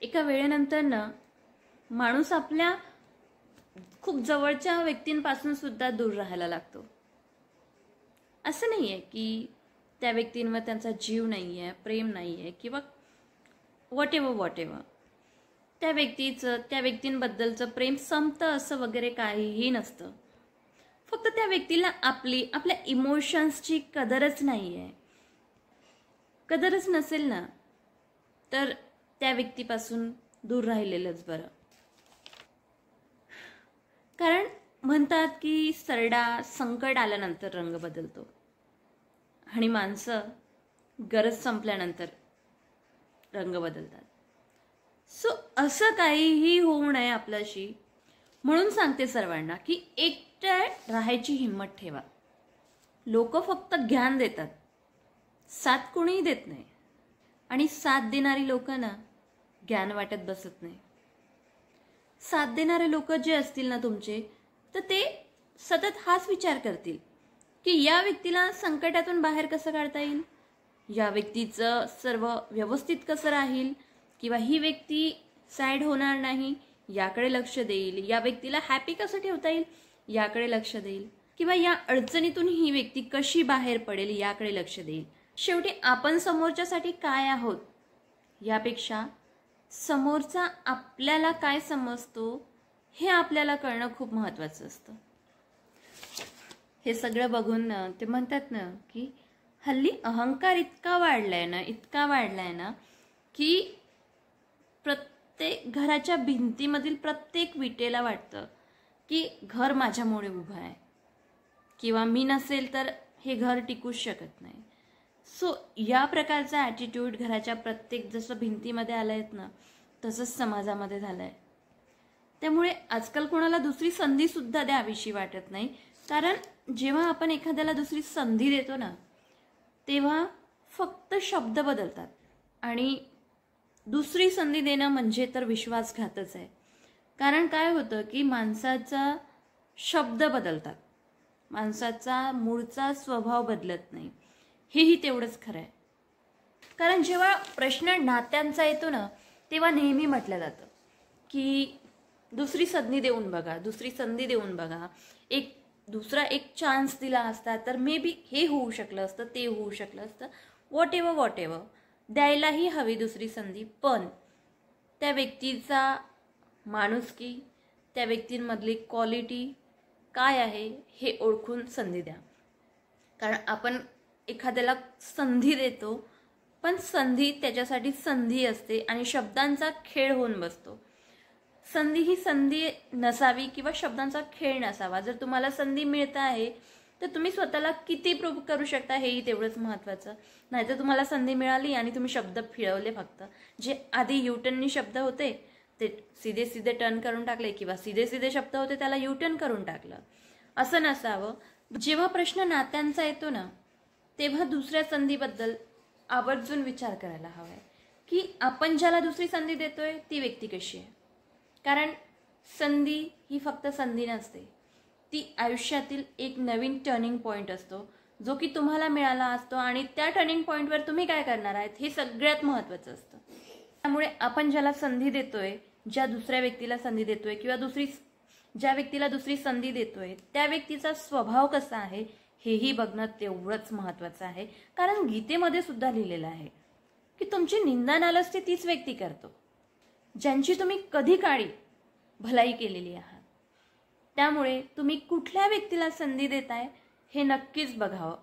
एका वेळेनंतर ना माणूस आपल्या खूप जवळच्या व्यक्तींपासून सुद्धा दूर राहायला लागतो. असं नाहीये की त्या व्यक्तींवर त्यांचा जीव नाहीये, प्रेम नाहीये किंवा वॉट एव्हर त्या व्यक्तींबद्दलचं प्रेम संपतं असं वगैरे काहीही नसतं. फक्त त्या व्यक्तीला आपल्या इमोशन्सची कदरच नाहीये. कदरच नसेल ना तर त्या व्यक्तीपासून दूर राहिलेलंच बरं. कारण म्हणतात की संकट आल्यानंतर रंग बदलतो आणि माणसं गरज संपल्यानंतर रंग बदलतात. सो असं काहीही होऊ नये आपल्याशी म्हणून सांगते सर्वांना की एकट्या राहायची हिंमत ठेवा. लोक फक्त ज्ञान देतात, साथ कोणीही देत नाही. आणि साथ देणारी लोक ना ज्ञान वाटत बसत नाही. साथ देणारे लोक जे असतील ना तुमचे, तर ते सतत हाच विचार करतील की या व्यक्तीला संकटातून बाहेर कसं काढता येईल, या व्यक्तीचं सर्व व्यवस्थित कसं राहील, किंवा ही व्यक्ती सॅड होणार नाही याकडे लक्ष देईल, या व्यक्तीला हॅपी कसं ठेवता येईल याकडे लक्ष देईल, किंवा या अडचणीतून ही व्यक्ती कशी बाहेर पडेल याकडे लक्ष देईल. शेवटी आपण समोरच्यासाठी काय आहोत यापेक्षा समोरचा आपल्याला काय समजतो हे आपल्याला कळणं खूप महत्त्वाचं असतं. हे सगळं बघून ते म्हणतात ना की हल्ली अहंकार इतका वाढलाय ना की प्रत्येक घराच्या भिंतीमधील प्रत्येक विटेला वाटतं की घर माझ्यामुळे उभं आहे, किंवा मी नसेल तर हे घर टिकूच शकत नाही. सो या प्रकारचा ॲटिट्यूड घराच्या प्रत्येक जसं भिंतीमध्ये आलायत ना तसंच समाजामध्ये झालंय. त्यामुळे आजकाल कोणाला दुसरी संधी सुद्धा द्यावीशी वाटत नाही. कारण जेव्हा आपण एखाद्याला दुसरी संधी देतो ना तेव्हा फक्त शब्द बदलतात. आणि दुसरी संधी देणं म्हणजे तर विश्वासघातच आहे. कारण काय होतं की माणसाचा शब्द बदलतात, माणसाचा मूळचा स्वभाव बदलत नाही. हेही तेवढंच खरं आहे. कारण जेव्हा प्रश्न नात्यांचा येतो ना तेव्हा नेहमी म्हटलं जातं की दुसरी संधी देऊन बघा, दुसरा एक चान्स दिला असता तर मे बी हे होऊ शकलं असतं, ते होऊ शकलं असतं, वॉट एव्हर द्यायलाही हवी दुसरी संधी. पण त्या व्यक्तीचा माणुसकी, त्या व्यक्तींमधली क्वालिटी काय आहे हे ओळखून संधी द्या. कारण आपण एखाद्याला संधी देतो पण संधी त्याच्यासाठी संधी असते आणि शब्दांचा खेळ होऊन बसतो. संधी ही संधी नसावी किंवा शब्दांचा खेळ नसावा. जर तुम्हाला संधी मिळत आहे तर तुम्ही स्वतःला किती प्रूव्ह करू शकता हेही तेवढंच महत्त्वाचं. नाहीतर तुम्हाला संधी मिळाली आणि तुम्ही शब्द फिरवले, फक्त जे आधी युटर्ननी शब्द होते ते सीधे टर्न करून टाकले, किंवा सीधे शब्द होते त्याला युटर्न करून टाकलं. असं नसावं. जेव्हा प्रश्न नात्यांचा येतो ना तेव्हा दुसऱ्या संधीबद्दल आवर्जून विचार करायला हवाय की आपण ज्याला दुसरी संधी देतोय ती व्यक्ती कशी आहे. कारण संधी ही फक्त संधी नसते, ती आयुष्यातील एक नवीन टर्निंग पॉईंट असतो जो की तुम्हाला मिळाला असतो. आणि त्या टर्निंग पॉईंटवर तुम्ही काय करणार आहेत हे सगळ्यात महत्त्वाचं असतं. त्यामुळे आपण ज्याला संधी देतोय, ज्या दुसऱ्या व्यक्तीला संधी देतोय, किंवा ज्या व्यक्तीला दुसरी संधी देतोय त्या व्यक्तीचा स्वभाव कसा आहे हेही बघणं तेवढंच महत्त्वाचं आहे. कारण गीतेमध्ये सुद्धा लिहिलेलं आहे की तुमची निंदा नालस्ती तीच व्यक्ती करतो ज्यांची तुम्ही कधी काळी भलाई केलेली आहात. त्यामुळे तुम्ही कुठल्या व्यक्तीला संधी देताय हे नक्कीच बघावं.